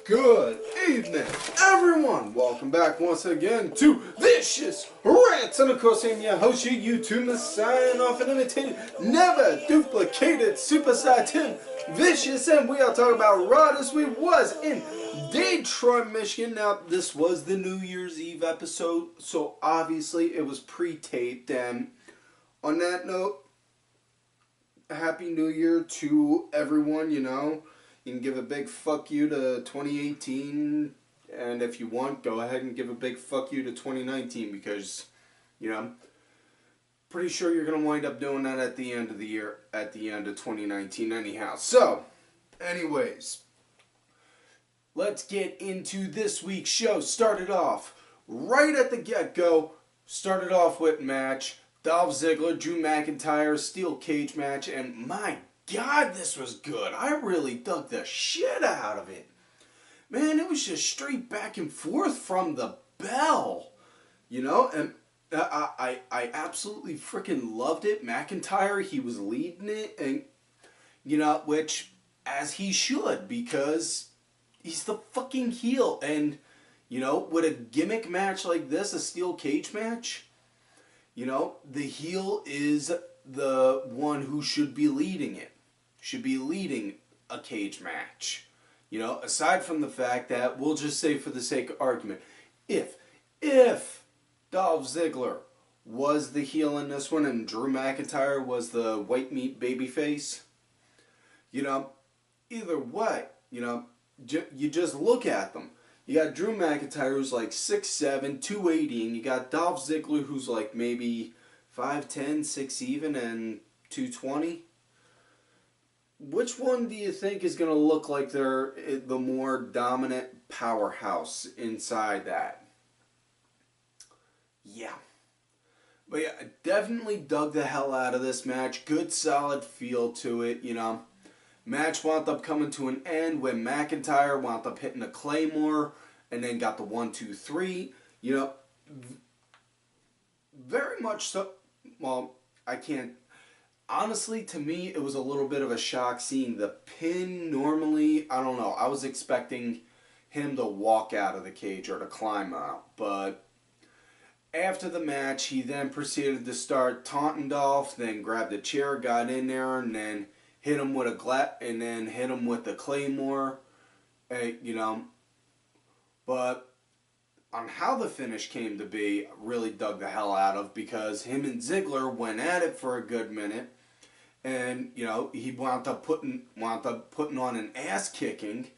Good evening, everyone. Welcome back once again to Vicious Rants. And of course, I'm your host, your YouTube signing off and imitated, never duplicated Super Saiyan Vicious. And we are talking about Raw this week was in Detroit, Michigan. Now, this was the New Year's Eve episode, so obviously it was pre-taped. And on that note, Happy New Year to everyone, you know. You can give a big fuck you to 2018, and if you want, go ahead and give a big fuck you to 2019, because, you know, pretty sure you're going to wind up doing that at the end of the year, at the end of 2019 anyhow. So, anyways, let's get into this week's show. Started off right at the get-go, started off with match, Dolph Ziggler, Drew McIntyre, steel cage match, and my God, this was good. I really dug the shit out of it. Man, it was just straight back and forth from the bell. You know, and I absolutely freaking loved it. McIntyre, he was leading it, and, you know, which, as he should, because he's the fucking heel. And, you know, with a gimmick match like this, a steel cage match, you know, the heel is the one who should be leading it. Should be leading a cage match. You know, aside from the fact that, we'll just say for the sake of argument, if Dolph Ziggler was the heel in this one and Drew McIntyre was the white meat babyface, you know, either way, you know, you just look at them. You got Drew McIntyre, who's like 6'7", 280, and you got Dolph Ziggler, who's like maybe 5'10", 6 even, and 220. Which one do you think is going to look like they're the more dominant powerhouse inside that? Yeah. But yeah, I definitely dug the hell out of this match. Good, solid feel to it, you know. Match wound up coming to an end when McIntyre wound up hitting a Claymore and then got the 1, 2, 3. You know, very much so. Well, I can't. Honestly, to me, it was a little bit of a shock seeing the pin. Normally, I don't know, I was expecting him to walk out of the cage or to climb out. But after the match, he then proceeded to start taunting Dolph, then grabbed a chair, got in there, and then hit him with the Claymore. You know, but on how the finish came to be, really dug the hell out of, because him and Ziggler went at it for a good minute. And, you know, he wound up putting on an ass kicking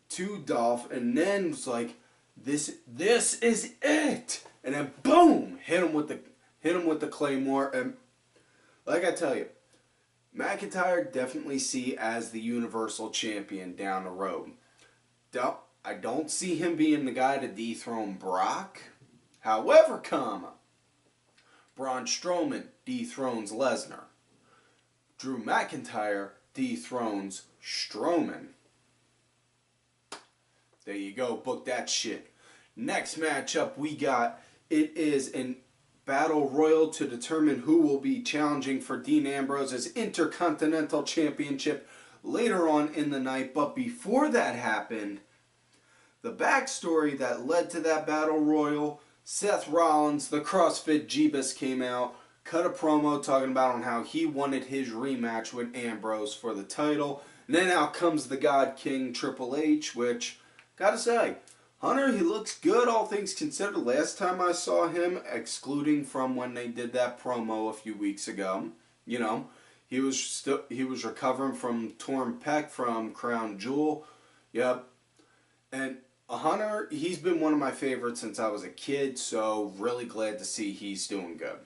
to Dolph, and then was like, this is it. And then boom, hit him with the Claymore. And like I tell you, McIntyre definitely see as the Universal Champion down the road. I don't see him being the guy to dethrone Brock. However, Braun Strowman dethrones Lesnar. Drew McIntyre dethrones Strowman. There you go, book that shit. Next matchup we got, it is an Battle Royal to determine who will be challenging for Dean Ambrose's Intercontinental Championship later on in the night. But before that happened, the backstory that led to that Battle Royal, Seth Rollins, the CrossFit Jeebus, came out, cut a promo talking about on how he wanted his rematch with Ambrose for the title. And then out comes the God King Triple H, which, gotta say, Hunter, he looks good, all things considered. Last time I saw him, excluding from when they did that promo a few weeks ago, you know, he was recovering from torn pec from Crown Jewel. Yep. And Hunter, he's been one of my favorites since I was a kid, so really glad to see he's doing good.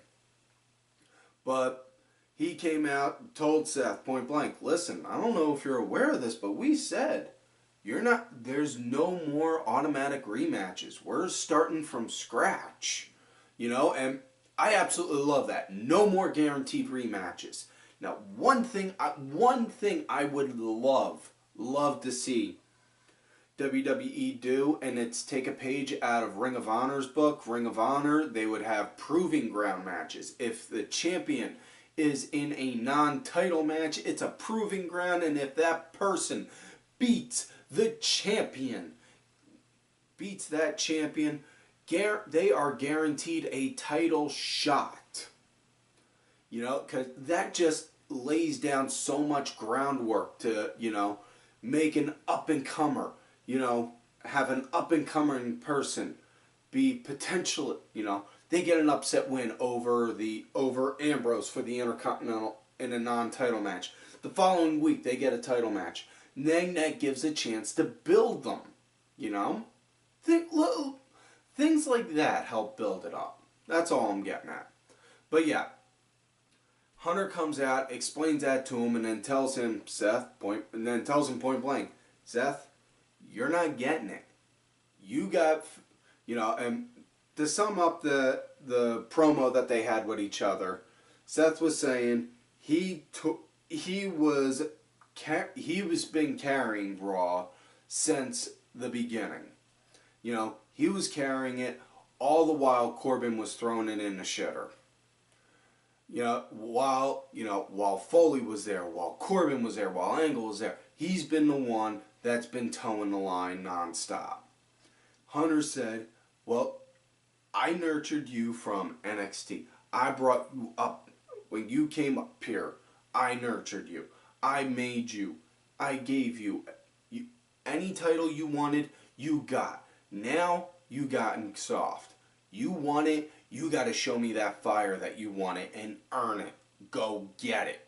But he came out and told Seth point blank, listen, I don't know if you're aware of this, but we said there's no more automatic rematches. We're starting from scratch. You know, and I absolutely love that. No more guaranteed rematches. Now, one thing I would love to see WWE do, and it's take a page out of Ring of Honor's book. Ring of Honor, they would have proving ground matches. If the champion is in a non-title match, it's a proving ground, and if that person beats the champion beats that champion, they are guaranteed a title shot. You know, because that just lays down so much groundwork to, you know, make an up-and-comer, you know, have an up-and-coming person be potential, you know, they get an upset win over Ambrose for the Intercontinental in a non-title match. The following week, they get a title match. And then that gives a chance to build them, you know? Things like that help build it up. That's all I'm getting at. But yeah, Hunter comes out, explains that to him, and then tells him, point blank, Seth, you're not getting it. You got, you know, and to sum up the promo that they had with each other, Seth was saying he was been carrying Raw since the beginning. You know, he was carrying it all the while Corbin was throwing it in the shitter. You know, while Foley was there, while Corbin was there, while Angle was there, he's been the one that's been towing the line nonstop. Hunter said, well, I nurtured you from NXT. I brought you up. When you came up here, I nurtured you. I made you. I gave you any title you wanted, you got. Now, you gotten soft. You want it, you got to show me that fire that you want it and earn it. Go get it.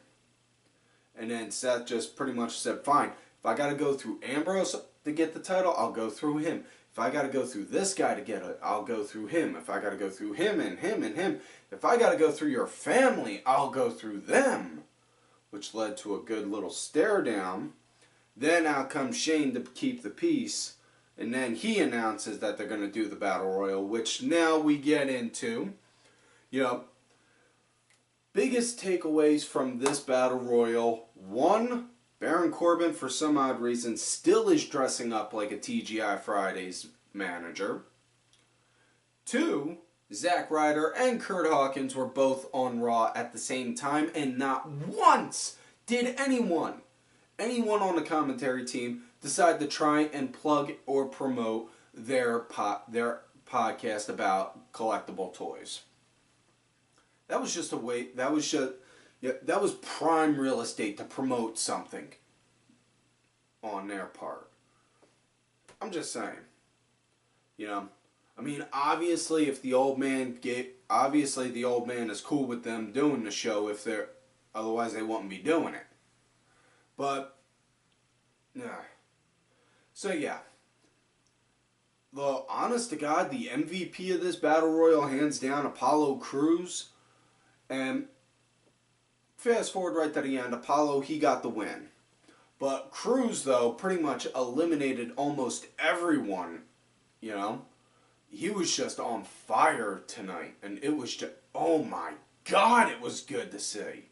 And then Seth just pretty much said, fine, if I got to go through Ambrose to get the title, I'll go through him. If I got to go through this guy to get it, I'll go through him. If I got to go through him and him and him. If I got to go through your family, I'll go through them. Which led to a good little stare down. Then out comes Shane to keep the peace. And then he announces that they're going to do the Battle Royal, which now we get into. You know, biggest takeaways from this Battle Royal. One, Baron Corbin, for some odd reason, still is dressing up like a TGI Fridays manager. Two, Zack Ryder and Kurt Hawkins were both on Raw at the same time, and not once did anyone on the commentary team decide to try and plug or promote their podcast about collectible toys. That was just a way. That was prime real estate to promote something on their part. I'm just saying. You know, I mean, obviously, if the old man is cool with them doing the show. Otherwise they wouldn't be doing it. But, yeah. So yeah. The honest to God, the MVP of this Battle Royal, hands down, Apollo Crews. And fast forward right to the end, Apollo, he got the win. But Crews, though, pretty much eliminated almost everyone, you know. He was just on fire tonight. And it was just, oh my God, it was good to see.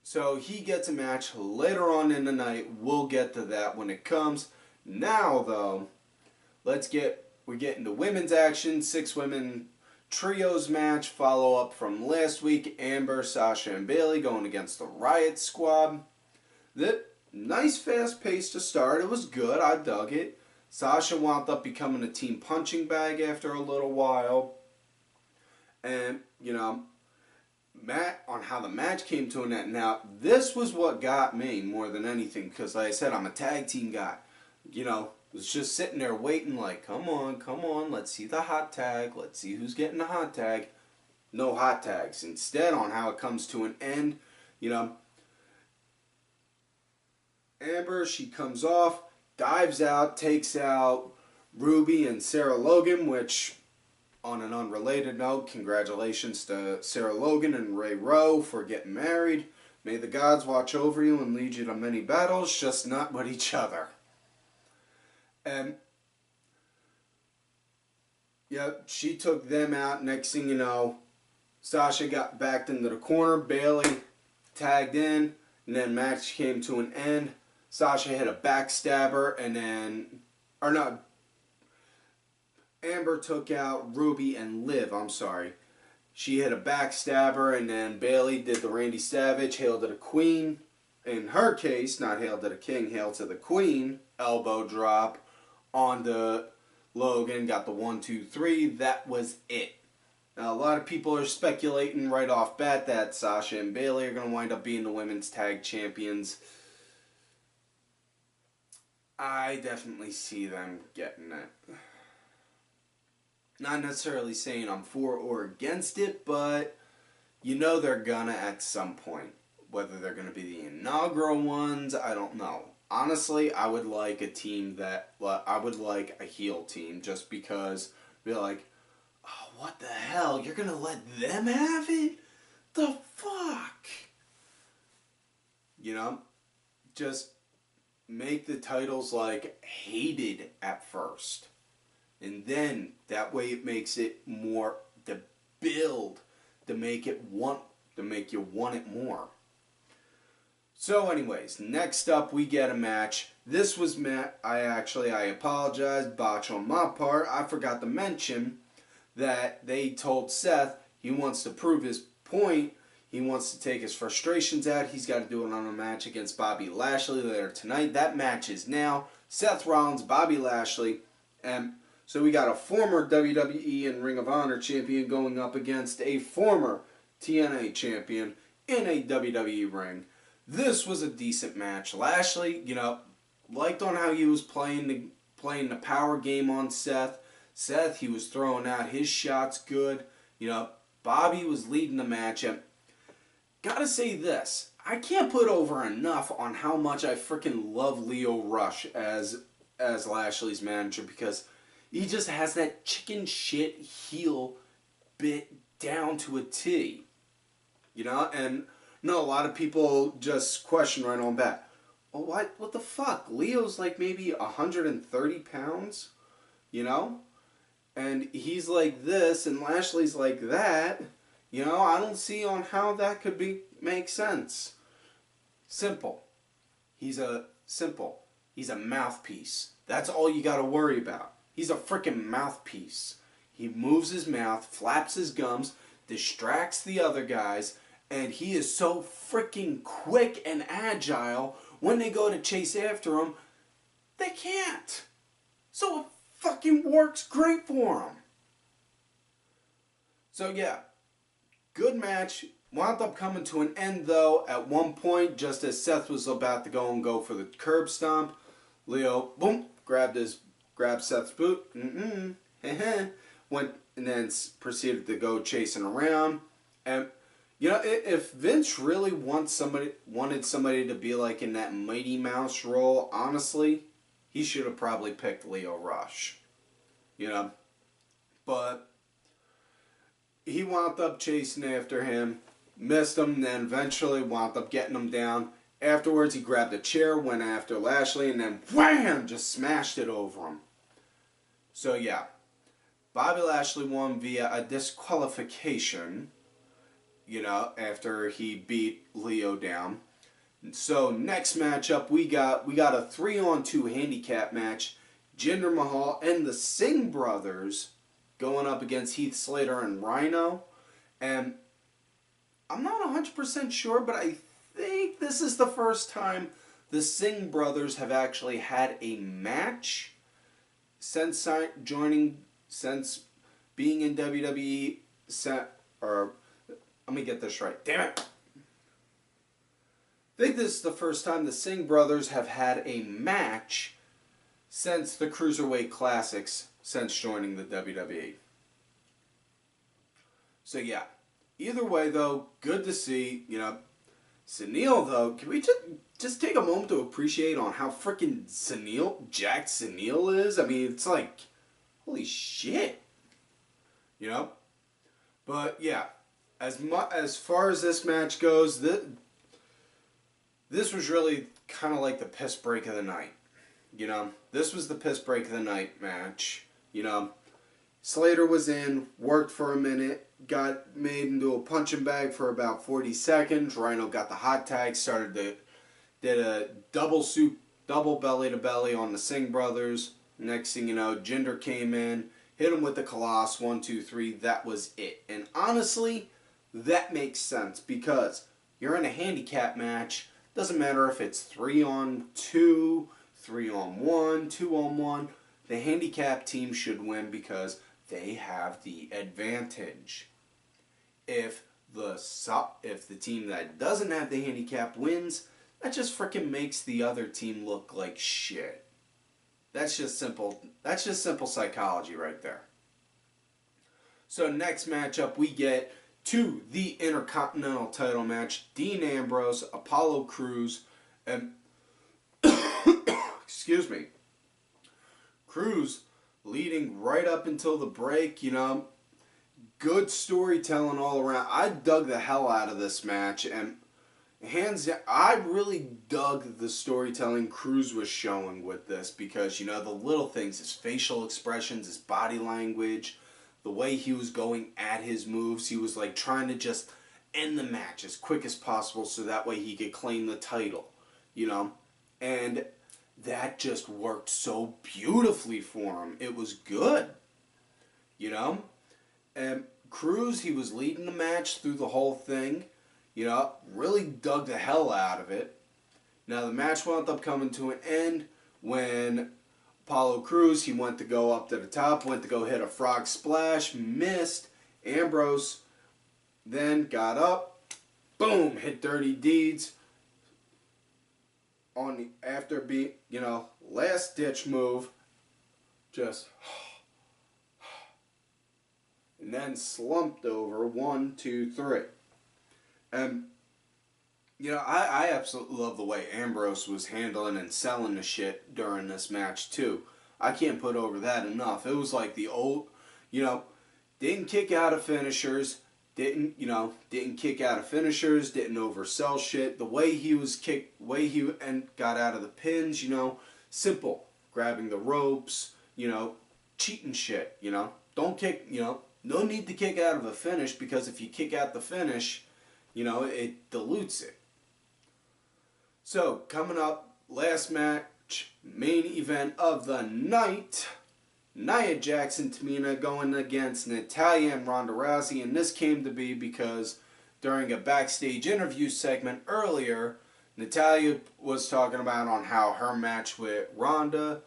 So he gets a match later on in the night. We'll get to that when it comes. Now, though, we're getting to women's action. 6-women trios match. Follow up from last week. Ember, Sasha, and Bayley going against the Riott squad. Nice fast pace to start. It was good. I dug it. Sasha wound up becoming a team punching bag after a little while. And, you know, on how the match came to an end. Now, this was what got me more than anything. Because, like I said, I'm a tag team guy. You know, was just sitting there waiting like, come on, let's see the hot tag. Let's see who's getting the hot tag. No hot tags. Instead, on how it comes to an end, you know, Amber, she comes off, dives out, takes out Ruby and Sarah Logan, which, on an unrelated note, congratulations to Sarah Logan and Ray Rowe for getting married. May the gods watch over you and lead you to many battles, just not with each other. And, yeah, she took them out. Next thing you know, Sasha got backed into the corner. Bayley tagged in. And then match came to an end. Sasha hit a backstabber. And then, or no, Amber took out Ruby and Liv. I'm sorry. She hit a backstabber. And then Bayley did the Randy Savage. Hail to the Queen. in her case, not hail to the king, hail to the queen, elbow drop onto Logan, got the 1, 2, 3, that was it. Now, a lot of people are speculating right off bat that Sasha and Bayley are going to wind up being the women's tag champions. I definitely see them getting it. Not necessarily saying I'm for or against it, but you know they're gonna at some point. Whether they're gonna be the inaugural ones, I don't know. Honestly, I would like a team that, I would like a heel team just because be like, oh, what the hell? You're gonna let them have it? The fuck? You know? Just make the titles like hated at first. And then that way it makes it more the build to make you want it more. So anyways, next up we get a match. This was I apologize, botch on my part. I forgot to mention that they told Seth he wants to prove his point. He wants to take his frustrations out. He's got to do it on a match against Bobby Lashley later tonight. That match is now Seth Rollins, Bobby Lashley, and so we got a former WWE and Ring of Honor champion going up against a former TNA champion in a WWE ring. This was a decent match. Lashley, you know, liked on how he was playing the power game on Seth. Seth, he was throwing out his shots good. You know, Bobby was leading the match. And gotta say this, I can't put over enough on how much I freaking love Lio Rush as Lashley's manager, because he just has that chicken shit heel bit down to a T. You know, and no, a lot of people just question right on back. Oh, what the fuck? Leo's like maybe 130 pounds, you know? And he's like this and Lashley's like that. You know, I don't see on how that could make sense. Simple. He's a mouthpiece. That's all you gotta worry about. He's a freaking mouthpiece. He moves his mouth, flaps his gums, distracts the other guys, and he is so freaking quick and agile, when they go to chase after him, they can't. So it fucking works great for him. So yeah, good match. Wound up coming to an end though at one point, just as Seth was about to go for the curb stomp. Leo, boom, grabbed Seth's boot, went and then proceeded to go chasing around. And you know, if Vince really wanted somebody to be like in that Mighty Mouse role, honestly, he should have probably picked Lio Rush. You know, but he wound up chasing after him, missed him, then eventually wound up getting him down. Afterwards, he grabbed a chair, went after Lashley, and then wham, just smashed it over him. So yeah, Bobby Lashley won via a disqualification, you know, after he beat Leo down. So next matchup, we got a 3-on-2 handicap match. Jinder Mahal and the Singh brothers going up against Heath, Slater, and Rhyno. And I'm not 100% sure, but I think this is the first time the Singh brothers have actually had a match since being in WWE. Let me get this right. Damn it. I think this is the first time the Singh brothers have had a match since the Cruiserweight Classics, since joining the WWE. So yeah, either way though, good to see. You know, Sunil though, can we just take a moment to appreciate on how freaking jacked Sunil is? I mean, it's like, holy shit. You know? But yeah, as far as this match goes, this was really kind of like the piss break of the night. You know, this was the piss break of the night match. You know, Slater was in, worked for a minute, got made into a punching bag for about 40 seconds. Rhyno got the hot tag, did a double belly to belly on the Singh brothers. Next thing you know, Jinder came in, hit him with the Colossus, 1, 2, 3. That was it. And honestly, that makes sense because you're in a handicap match. Doesn't matter if it's 3-on-2, 3-on-1, 2-on-1. The handicap team should win because they have the advantage. If the team that doesn't have the handicap wins, that just freaking makes the other team look like shit. That's just simple psychology right there. So next matchup we get to the Intercontinental title match. Dean Ambrose, Apollo Crews, and excuse me. Crews leading right up until the break, you know. Good storytelling all around. I dug the hell out of this match, and hands down, I really dug the storytelling Crews was showing with this because, you know, the little things, his facial expressions, his body language, the way he was going at his moves, he was like trying to just end the match as quick as possible so that way he could claim the title, you know, and that just worked so beautifully for him. It was good, you know. And Crews, he was leading the match through the whole thing. You know, really dug the hell out of it. Now the match wound up coming to an end when Apollo Crews, he went to go up to the top, went to go hit a frog splash, missed. Ambrose then got up, boom, hit Dirty Deeds on the after beat, you know, last ditch move, just. And then slumped over 1, 2, 3. And, you know, I absolutely love the way Ambrose was handling and selling the shit during this match, too. I can't put over that enough. It was like the old, you know, didn't kick out of finishers, didn't kick out of finishers, didn't oversell shit. The way he was got out of the pins, you know, simple. Grabbing the ropes, you know, cheating shit, you know. Don't kick, you know. No need to kick out of a finish because if you kick out the finish, you know, it dilutes it. So, coming up, last match, main event of the night. Nia Jax and Tamina going against Natayla and Ronda Rousey. And this came to be because during a backstage interview segment earlier, Natayla was talking about on how her match with Ronda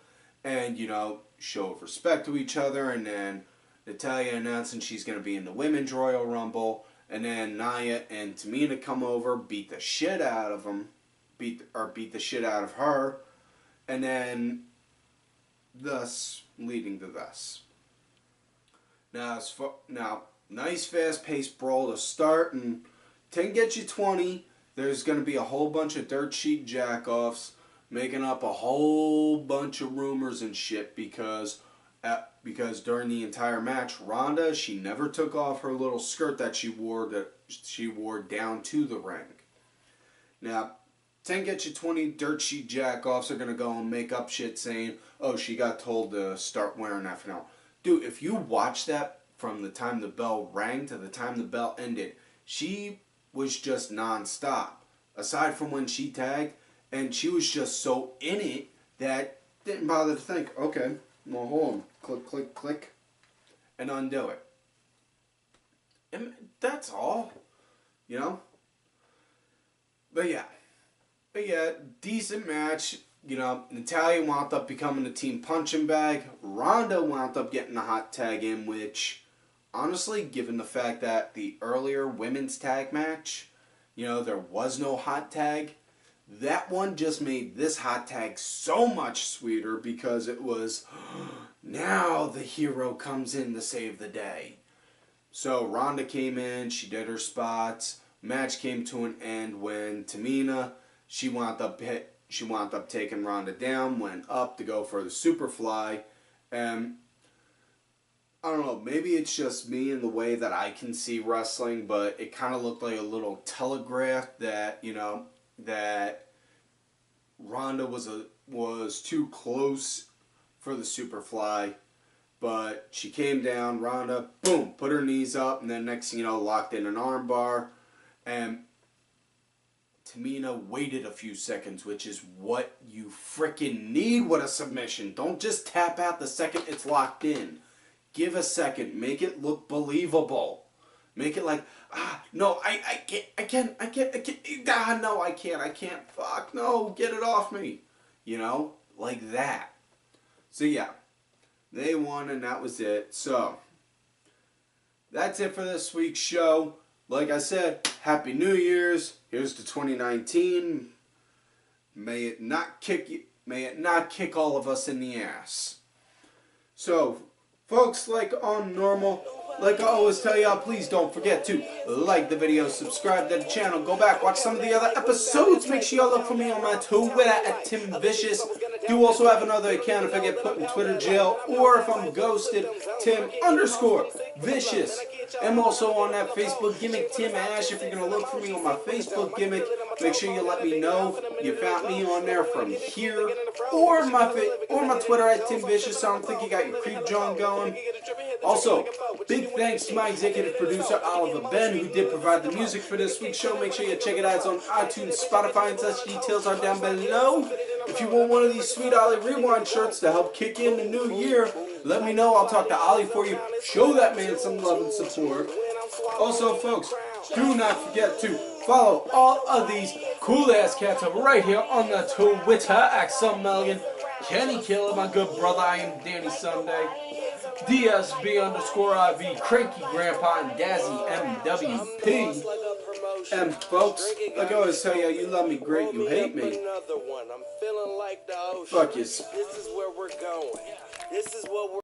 and, you know, show of respect to each other, and then Natayla announcing she's going to be in the Women's Royal Rumble, and then Nia and Tamina come over, beat the shit out of them, beat the shit out of her, and then thus leading to this. Now, nice fast-paced brawl to start, and 10 get you 20. There's going to be a whole bunch of dirt sheet jackoffs making up a whole bunch of rumors and shit because during the entire match, Ronda, she never took off her little skirt that she wore down to the ring. Now, 10 get you 20 dirt sheet jackoffs are going to go and make up shit saying, oh, she got told to start wearing that for now. Dude, if you watch that from the time the bell rang to the time the bell ended, she was just non-stop. Aside from when she tagged, and she was just so in it that didn't bother to think, okay, well, hold on, click, click, click, and undo it. And that's all, you know? But yeah, decent match. You know, Natayla wound up becoming the team punching bag. Ronda wound up getting the hot tag in, which, honestly, given the fact that the earlier women's tag match, you know, there was no hot tag, that one just made this hot tag so much sweeter because it was, now the hero comes in to save the day. So Ronda came in, she did her spots. Match came to an end when Tamina, she wound up taking Ronda down, went up to go for the Superfly, and I don't know, maybe it's just me in the way that I can see wrestling, but it kind of looked like a little telegraph that, you know, that Ronda was too close for the Superfly, but she came down, Ronda, boom, put her knees up, and then next thing you know, locked in an armbar, and Tamina waited a few seconds, which is what you frickin' need with a submission. Don't just tap out the second it's locked in. Give a second. Make it look believable. Make it like, no, I can't, no, I can't, fuck, no, get it off me. You know, like that. So yeah, they won and that was it. So, that's it for this week's show. Like I said, Happy New Year's. Here's to 2019. May it not kick all of us in the ass. So, folks, like on normal, like I always tell y'all, please don't forget to like the video, subscribe to the channel, go back, watch some of the other episodes. Make sure y'all look for me on my Twitter at TimVicious. Do also have another account if I get put in Twitter jail or if I'm ghosted, Tim_Vicious. I'm also on that Facebook gimmick, Tim Ash. If you're going to look for me on my Facebook gimmick, make sure you let me know you found me on there from here or my Twitter at TimVicious. I don't think you got your creep John going. Also, big thanks to my executive producer, Oliver Ben, who did provide the music for this week's show. Make sure you check it out. It's on iTunes, Spotify, and such. Details are down below. If you want one of these sweet Ollie Rewind shirts to help kick in the new year, let me know. I'll talk to Ollie for you. Show that man some love and support. Also, folks, do not forget to follow all of these cool-ass cats right here on the Twitter. Axel Melligan, Kenny Killer, my good brother, I am Danny Sunday. DSB_IV, Cranky Grandpa, and Dazzy MWP. And folks, like I always tell you, you love me great, you hate me. Fuck you. This is where we're going. This is what we're